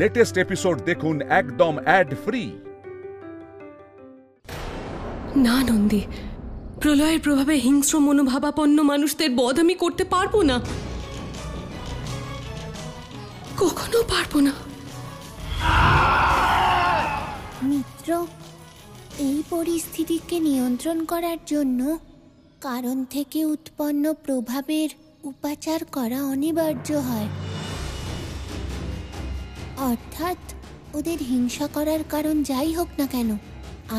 Latest episode দেখুন একদম add free. না নন্দী, প্রলয়ের প্রভাবে হিংস্র মনোভাবাপন্ন মানুষদের বধ আমি করতে পারবো না, কখনো পারবো না। মিত্র, এই পরিস্থিতিকে নিয়ন্ত্রণ করার জন্য কারণ থেকে উৎপন্ন প্রভাবের উপাচার করা অনিবার্য হয়। অর্থাৎ ওদের হিংসা করার কারণ যাই হোক না কেন,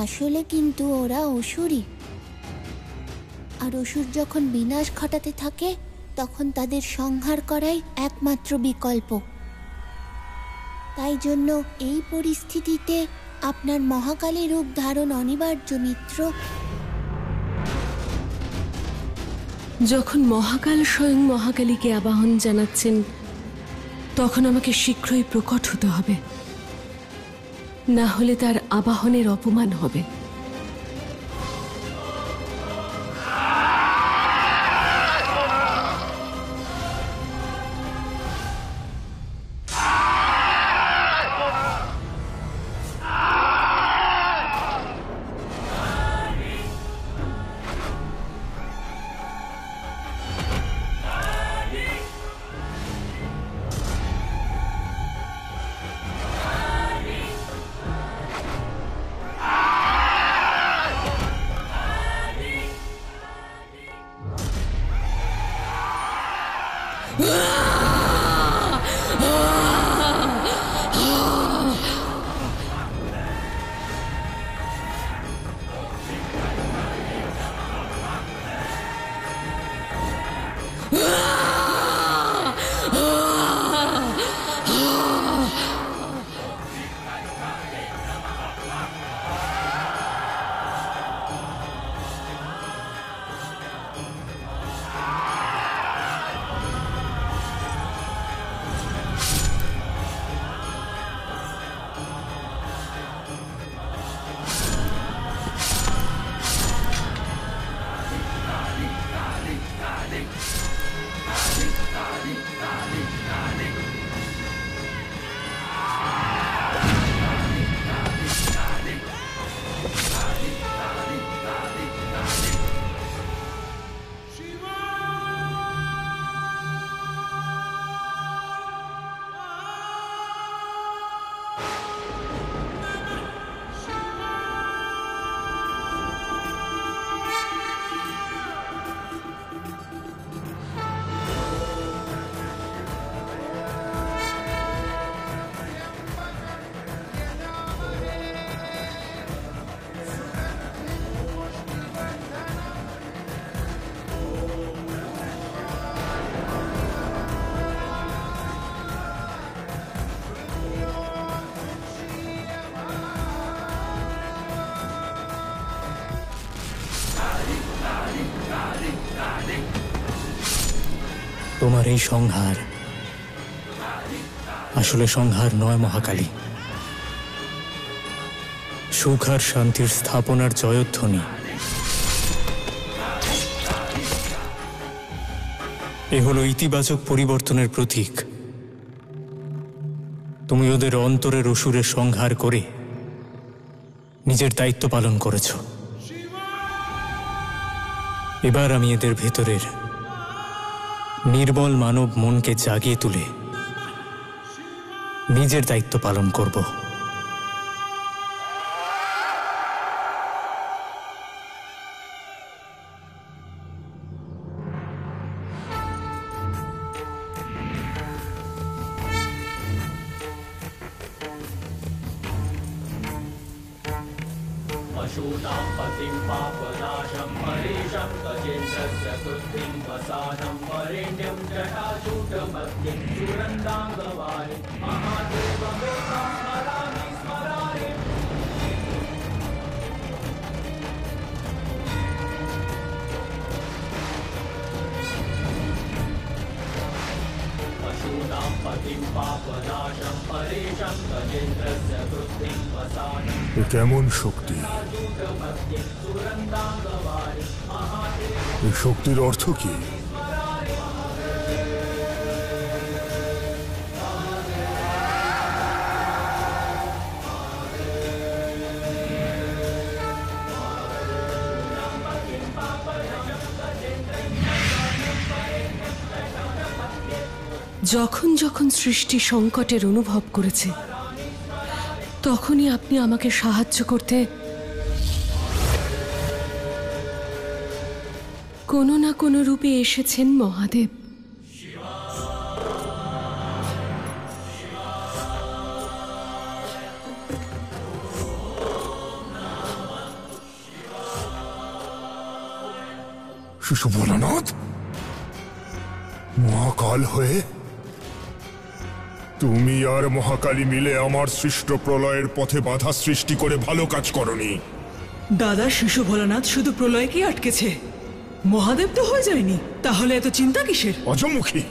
আসলে কিন্তু ওরা অসুরই। আর অসুর যখন বিনাশ ঘটাতে থাকে তখন তাদের সংহার করাই একমাত্র বিকল্প। তাই জন্য এই পরিস্থিতিতে আপনার মহাকালী রূপ ধারণ অনিবার্য মিত্র। যখন মহাকাল স্বয়ং মহাকালীকে আবাহন জানাচ্ছেন, তখন আমাকে শীঘ্রই প্রকট হতে হবে, না হলে তার আবাহনের অপমান হবে। তোমার এই সংহার আসলে সংহার নয় মহাকালী, সুখ আর শান্তির স্থাপনার জয়ধ্বনি। এ হলো ইতিবাচক পরিবর্তনের প্রতীক। তুমি ওদের অন্তরের অসুরের সংহার করে নিজের দায়িত্ব পালন করেছ। এবার আমি এদের ভেতরের নির্মল মানব মনকে জাগিয়ে তুলে নিজের দায়িত্ব পালন করব। पशूनां पतिं पापनाशं परेशं गजेन्द्रस्य कृत्तिं वसानं वरेण्यं जटाजूटमग्निं चूरन्दाङ्गवारि महादेवमेकां स्मरामि स्मरामि। पशूनां पतिं पापनाशं परेशं गजेन्द्रस्य कृत्तिं वसानं কেমন শক্তি? এই শক্তির অর্থ কি? যখন যখন সৃষ্টি সংকটের অনুভব করেছে, তখনই আপনি আমাকে সাহায্য করতে কোনো না কোনো রূপে এসেছেন মহাদেব। শিশু ভোলানাথ, মহাকাল হয়ে তুমি আর মহাকালী মিলে আমার সৃষ্ট প্রলয়ের পথে বাধা সৃষ্টি করে ভালো কাজ করনি। দাদা, শিশু ভোলানাথ শুধু প্রলয়কেই আটকেছে, মহাদেব তো হয়ে যায়নি। তাহলে এত চিন্তা কিসের? অজমুখী,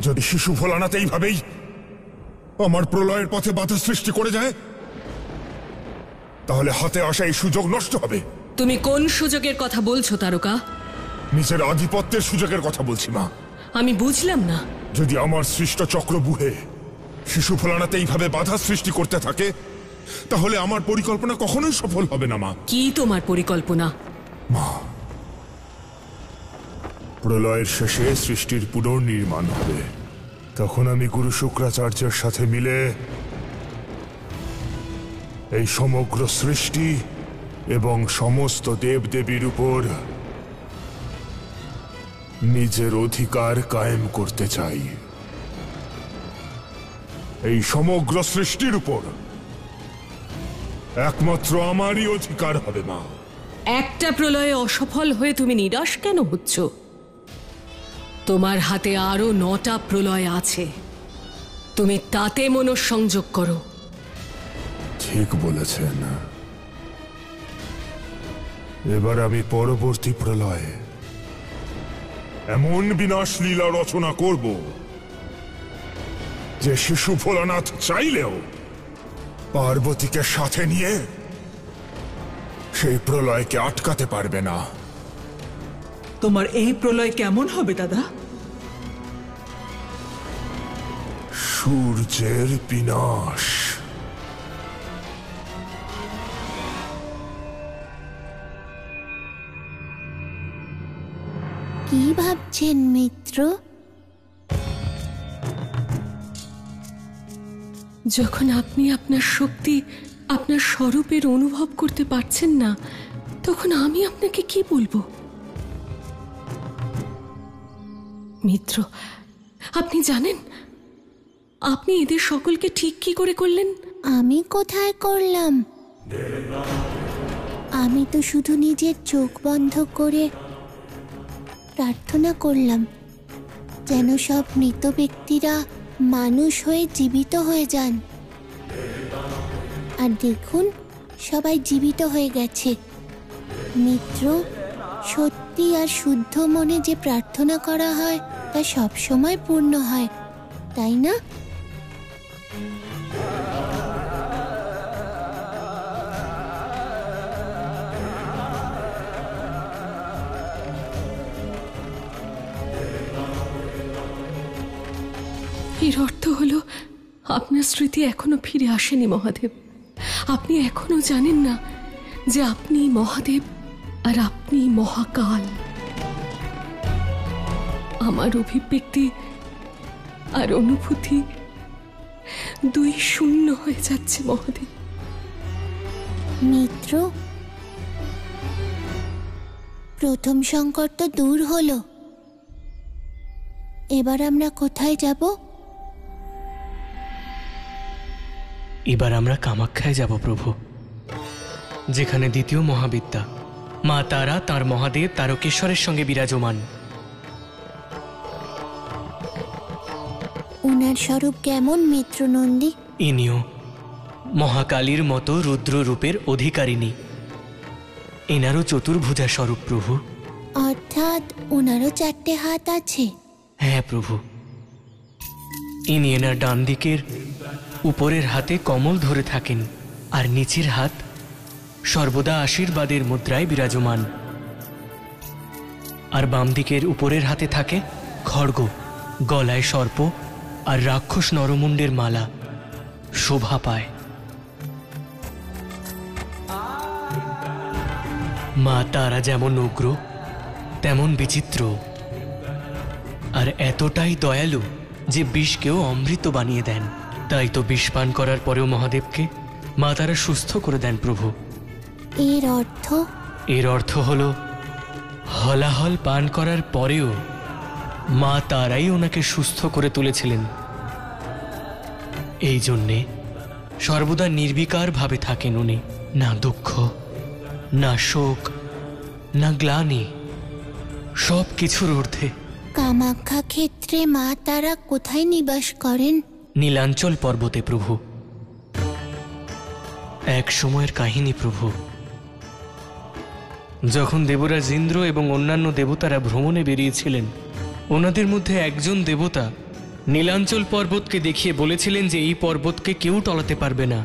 যদি শিশু ভোলানাথ এইভাবেই আমার প্রলয়ের পথে বাধা সৃষ্টি করে যায়, তাহলে হাতে আসা এই সুযোগ নষ্ট হবে। তুমি কোন সুযোগের কথা বলছো তারকা? নিজের আধিপত্যের সুযোগের কথা বলছি মা। আমি বুঝলাম না। যদি আমার সৃষ্ট চক্র বুহে শিশু ভোলানাথ এইভাবে বাধা সৃষ্টি করতে থাকে, তাহলে আমার পরিকল্পনা কখনোই সফল হবে না মা। কি তোমার পরিকল্পনা? মা, প্রলয়ের শেষে সৃষ্টির পুনর্নির্মাণ হবে। তখন আমি গুরু শুক্রাচার্যের সাথে মিলে এই সমগ্র সৃষ্টি এবং সমস্ত দেবদেবীর উপর নিজের অধিকার কায়েম করতে চাই। এই সমগ্র সৃষ্টির উপর একমাত্র আমারই অধিকার হবে মা। একটা প্রলয়ে অসফল হয়ে তুমি নিরাশ কেন হচ্ছ? তোমার হাতে আরো 9টা প্রলয় আছে, তুমি তাতে মনঃসংযোগ করো। ঠিক বলেছেন। এবার আমি পরবর্তী প্রলয়ে এমন বিনাশ লীলা রচনা করব যে শিশু ভোলানাথ চাইলেও পার্বতীকে সাথে নিয়ে সেই প্রলয়কে আটকাতে পারবে না। তোমার এই প্রলয় কেমন হবে দাদা? সূর্যের বিনাশ। কি ভাবছেন মিত্র? যখন আপনি আপনার শক্তি, আপনার স্বরূপের অনুভব করতে পারছেন না, তখন আমি আপনাকে কি বলবো? মিত্র, আপনি জানেন আপনি এদের সকলকে ঠিক কি করে করলেন? আমি কোথায় করলাম? আমি তো শুধু নিজের চোখ বন্ধ করে প্রার্থনা করলাম যেন সব মৃত ব্যক্তিরা মানুষ হয়ে জীবিত হয়ে যান। আর দেখুন, সবাই জীবিত হয়ে গেছে। মিত্র, সত্যি আর শুদ্ধ মনে যে প্রার্থনা করা হয় তা সবসময় পূর্ণ হয়, তাই না? এর অর্থ হলো আপনার স্মৃতি এখনো ফিরে আসেনি মহাদেব। আপনি এখনো জানেন না যে আপনি মহাদেব আর আপনি মহাকাল। আমার অভিব্যক্তি আর অনুভূতি দুই শূন্য হয়ে যাচ্ছে মহাদেব। মিত্র, প্রথম সংকট তো দূর হলো, এবার আমরা কোথায় যাব? এবার আমরা কামাখ্যায় যাব প্রভু, যেখানে দ্বিতীয় মহাবিদ্যা মা তারা তার মহাদেব তারকেশ্বরের সঙ্গে বিরাজমান। ওনার স্বরূপ কেমন মিত্র নন্দী? ইনিও মহাকালীর মতো রুদ্র রূপের অধিকারিণী। এনারও চতুর্ভুজা স্বরূপ প্রভু। অর্থাৎ ওনারও 4টে হাত আছে? হ্যাঁ প্রভু। ইনি এনার ডান দিকের উপরের হাতে কমল ধরে থাকেন, আর নিচের হাত সর্বদা আশীর্বাদের মুদ্রায় বিরাজমান। আর বাম দিকের উপরের হাতে থাকে খড়গ, গলায় সর্প আর রাক্ষস নরমুণ্ডের মালা শোভা পায়। মা তারা যেমন উগ্র তেমন বিচিত্র। আর এতটাই দয়ালু যে বিষকেও অমৃত বানিয়ে দেন। তাই তো বিষ পান করার পরেও মহাদেবকে মা তারা সুস্থ করে দেন প্রভু। এর অর্থ? এর অর্থ হলো হলাহল পান করার পরেও মা তারাই ওনাকে সুস্থ করে তুলেছিলেন। এই জন্যে সর্বদা নির্বিকার ভাবে থাকেন উনি। না দুঃখ, না শোক, না গ্লানি, সব কিছুর ঊর্ধ্বে। কামাখ্যা ক্ষেত্রে মা তারা কোথায় নিবাস করেন? নীলাঞ্চল পর্বতে প্রভু। এক সময়ের কাহিনী প্রভু, যখন দেবরাজ ইন্দ্র এবং অন্যান্য দেবতারা ভ্রমণে বেরিয়েছিলেন, ওনাদের মধ্যে একজন দেবতা নীলাঞ্চল পর্বতকে দেখিয়ে বলেছিলেন যে এই পর্বতকে কেউ টলাতে পারবে না।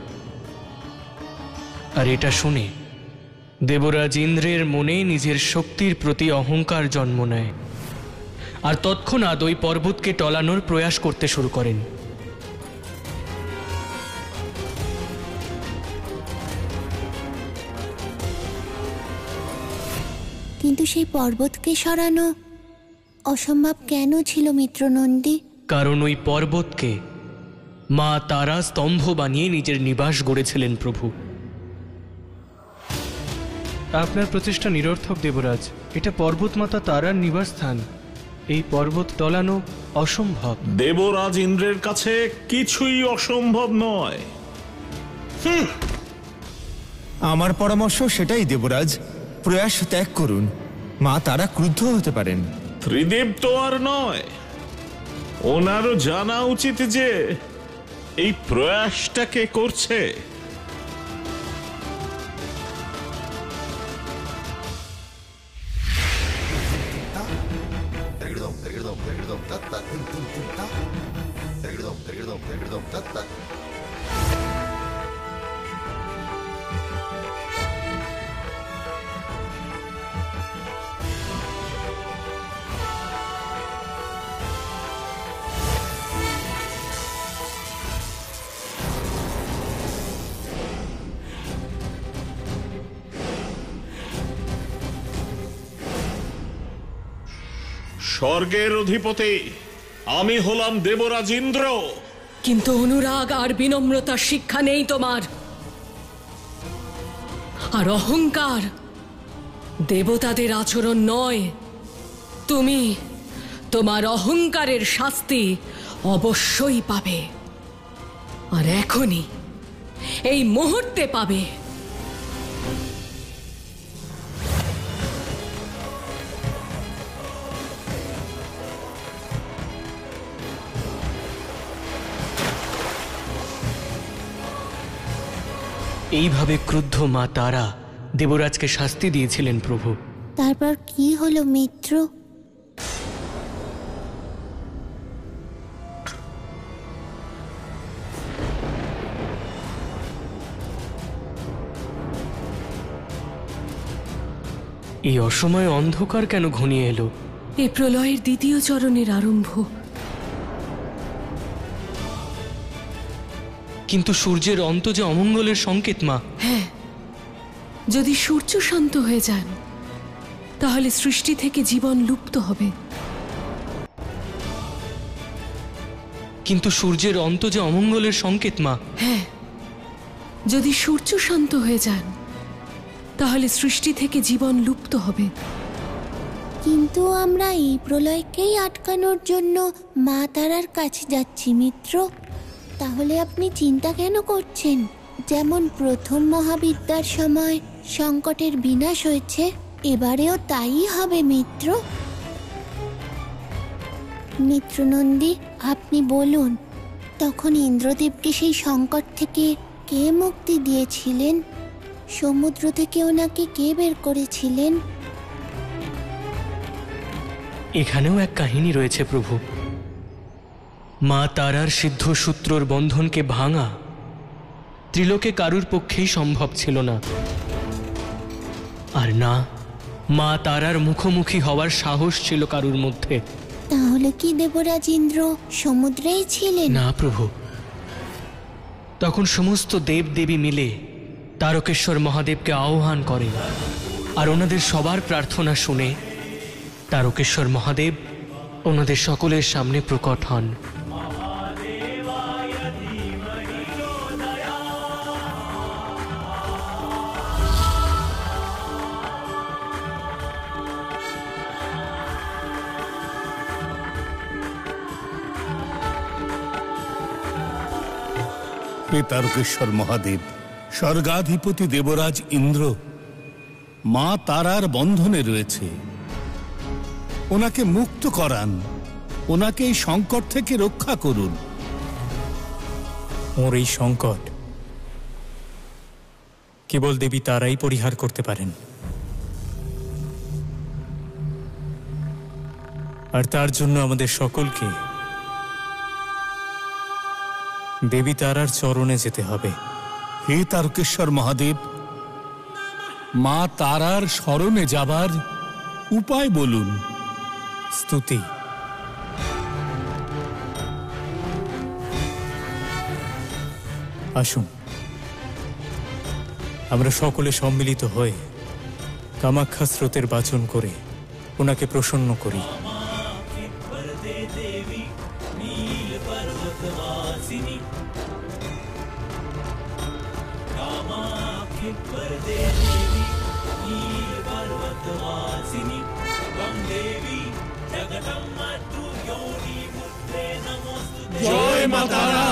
আর এটা শুনে দেবরাজ ইন্দ্রের মনে নিজের শক্তির প্রতি অহংকার জন্ম নেয়, আর তৎক্ষণাৎ ওই পর্বতকে টলানোর প্রয়াস করতে শুরু করেন। কিন্তু সেই পর্বতকে সরানো অসম্ভব কেন ছিল মিত্রনন্দী? কারণ ওই পর্বতকে মা তারা স্তম্ভ বানিয়ে নিজের নিবাস গড়েছিলেন প্রভু। আপনার প্রচেষ্টা নিরর্থক দেবরাজ। এটা পর্বতমাতা তারার নিবাস স্থান। এই পর্বত টলানো অসম্ভব। দেবরাজ ইন্দ্রের কাছে কিছুই অসম্ভব নয়। আমার পরামর্শ সেটাই দেবরাজ, প্রয়াস ত্যাগ করুন। মা তারা ক্রুদ্ধ হতে পারেন। ত্রিদেব তো আর নয়, ওনারও জানা উচিত যে এই প্রয়াসটা কে করছে। স্বর্গের অধিপতি আমি হলাম দেবরাজ ইন্দ্র। কিন্তু অনুরাগ আর বিনম্রতার শিক্ষা নেই তোমার, আর অহংকার দেবতাদের আচরণ নয়। তুমি তোমার অহংকারের শাস্তি অবশ্যই পাবে, আর এখনই, এই মুহূর্তে পাবে। এইভাবে ক্রুদ্ধ মা তারা দেবরাজকে শাস্তি দিয়েছিলেন প্রভু। তারপর কি হলো মিত্র? এই অসময়ে অন্ধকার কেন ঘনিয়ে এলো? এই প্রলয়ের দ্বিতীয় চরণের আরম্ভ। কিন্তু সূর্যের অন্ত যে অমঙ্গলের সংকেত মা। হ্যাঁ, যদি সূর্য শান্ত হয়ে যান তাহলে সৃষ্টি থেকে জীবন লুপ্ত হবে। কিন্তু সূর্যের অন্ত যে অমঙ্গলের সংকেত মা। হ্যাঁ, যদি সূর্য শান্ত হয়ে যান তাহলে সৃষ্টি থেকে জীবন লুপ্ত হবে। কিন্তু আমরা এই প্রলয়কেই আটকানোর জন্য মা তারার কাছে যাচ্ছি মিত্র। তাহলে আপনি চিন্তা কেন করছেন? যেমন প্রথম মহাবিদ্যার সময় সংকটের বিনাশ হয়েছে, এবারেও তাই হবে মিত্র। মিত্রনন্দী, আপনি বলুন, তখন ইন্দ্রদেবকে সেই সংকট থেকে কে মুক্তি দিয়েছিলেন? সমুদ্র থেকে ওনাকে কে বের করেছিলেন? এখানেও এক কাহিনী রয়েছে প্রভু। মা তারার সিদ্ধ সূত্রর বন্ধনকে ভাঙা ত্রিলোকে কারুর পক্ষেই সম্ভব ছিল না। আর না মা তারার মুখোমুখি হওয়ার সাহস ছিল কারুর মধ্যে। তাহলে কি দেবরাজ ইন্দ্র সমুদ্রেই ছিলেন? না প্রভু, তখন সমস্ত দেব দেবী মিলে তারকেশ্বর মহাদেবকে আহ্বান করেন, আর ওনাদের সবার প্রার্থনা শুনে তারকেশ্বর মহাদেব ওনাদের সকলের সামনে প্রকট হন। হে তারকেশ্বর মহাদেব, স্বর্গাধিপতি দেবরাজ ইন্দ্র মা তারার বন্ধনে রয়েছে, ওনাকে মুক্ত করান, ওনাকে এই সংকট থেকে রক্ষা করুন। ওর এই সংকট কেবল দেবী তারাই পরিহার করতে পারেন, আর তার জন্য আমাদের সকলকে দেবী তারার চরণে যেতে হবে। হে তারকেশ্বর মহাদেব, মা তারার শরণে যাবার উপায় বলুন। স্তুতি। আসুন আমরা সকলে সম্মিলিত হয়ে কামাখ্যা স্রোতের বাচন করে ওনাকে প্রসন্ন করি। জয় মা তারা,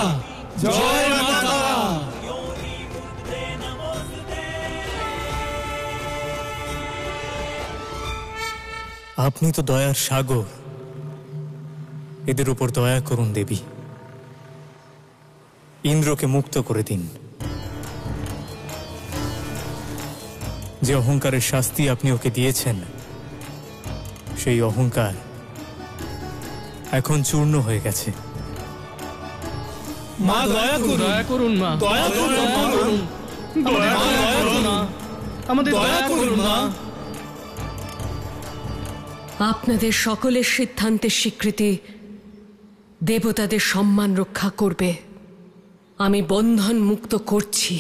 জয় মা তারা। আপনি তো দয়ার সাগর, এদের উপর দয়া করুন দেবী। ইন্দ্রকে মুক্ত করে দিন। যে অহংকারের শাস্তি আপনি ওকে দিয়েছেন, সেই অহংকার এখন চূর্ণ হয়ে গেছে। মা দয়া করুন, দয়া করুন মা, দয়া করুন, দয়া করুন, আমাদের দয়া করুন মা। আপনাদের সকলের সিদ্ধান্তের স্বীকৃতি দেবতাদের সম্মান রক্ষা করবে। আমি বন্ধন মুক্ত করছি।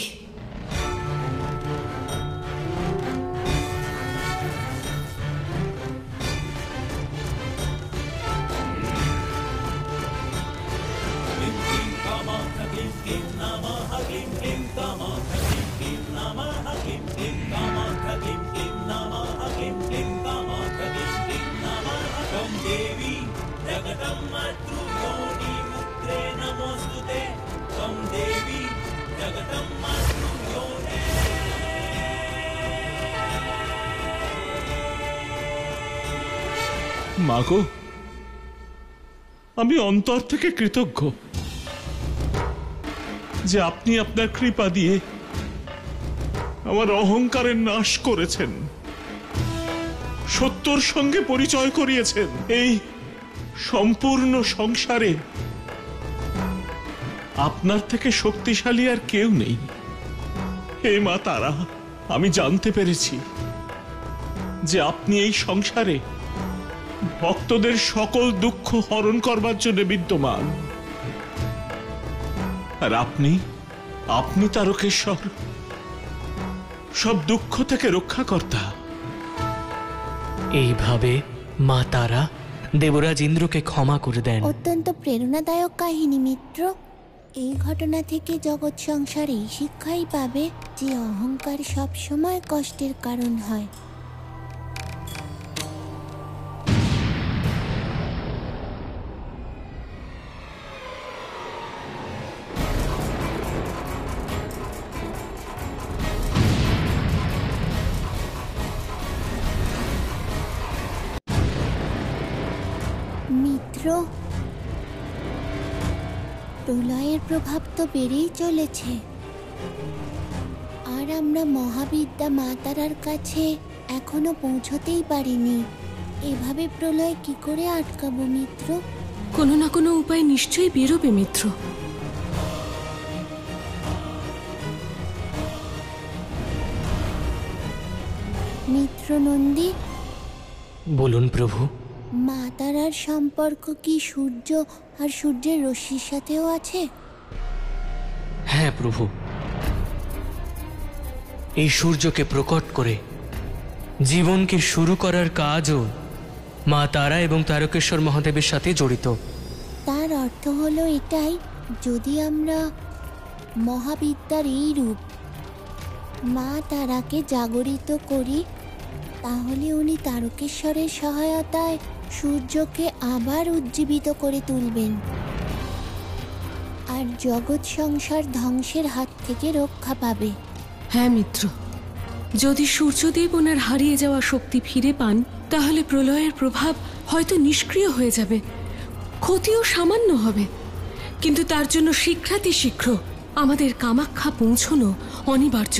মাগো, আমি অন্তর থেকে কৃতজ্ঞ যে আপনি আপনার কৃপা দিয়ে আমার অহংকারের নাশ করেছেন, সত্যর সঙ্গে পরিচয় করিয়েছেন। এই সম্পূর্ণ সংসারে আপনার থেকে শক্তিশালী আর কেউ নেই। হে মা তারা, আমি জানতে পেরেছি যে আপনি এই সংসারে ভক্তদের সকল দুঃখ হরণ করবার জন্য বিদ্যমান, আর আপনি তারকেশ্বর, সব দুঃখ থেকে রক্ষাকর্তা। এইভাবে মা তারা দেবরাজ ইন্দ্রকে ক্ষমা করে দেন। অত্যন্ত প্রেরণাদায়ক কাহিনী মিত্র। এই ঘটনা থেকে জগৎ সংসার এই শিক্ষাই পাবে যে অহংকার সবসময় কষ্টের কারণ হয়। মিত্র, প্রলয়ের প্রভাব তো বেড়েই চলেছে, আর আমরা মহাবিদ্যা মা তারার কাছে এখনো পৌঁছতেই পারিনি। এভাবে প্রলয় কি করে আটকাবো মিত্র? কোনো না কোনো উপায় নিশ্চয়ই বেরোবে মিত্র। মিত্র নন্দী, বলুন প্রভু। মা তারার সম্পর্ক কি সূর্য আর সূর্যের রশ্মির সাথেও আছে? হ্যাঁ প্রভু, এই সূর্যকে প্রকট করে জীবনকে শুরু করার কাজও মা তারা এবং তারকেশ্বর মহাদেবের সাথে জড়িত। তার অর্থ হলো এটাই, যদি আমরা মহাবিদ্যার এই রূপ মা তারাকে জাগরিত করি, তাহলে উনি তারকেশ্বরের সহায়তায় সূর্যকে আবার উজ্জীবিত করে তুলবেন আর জগৎ সংসার ধ্বংসের হাত থেকে রক্ষা পাবে। হ্যাঁ মিত্র, যদি সূর্যদেব ওনার হারিয়ে যাওয়া শক্তি ফিরে পান, তাহলে প্রলয়ের প্রভাব হয়তো নিষ্ক্রিয় হয়ে যাবে, ক্ষতিও সামান্য হবে, কিন্তু তার জন্য শীঘ্রাতিশীঘ্র আমাদের কামাখ্যা পৌঁছানো অনিবার্য।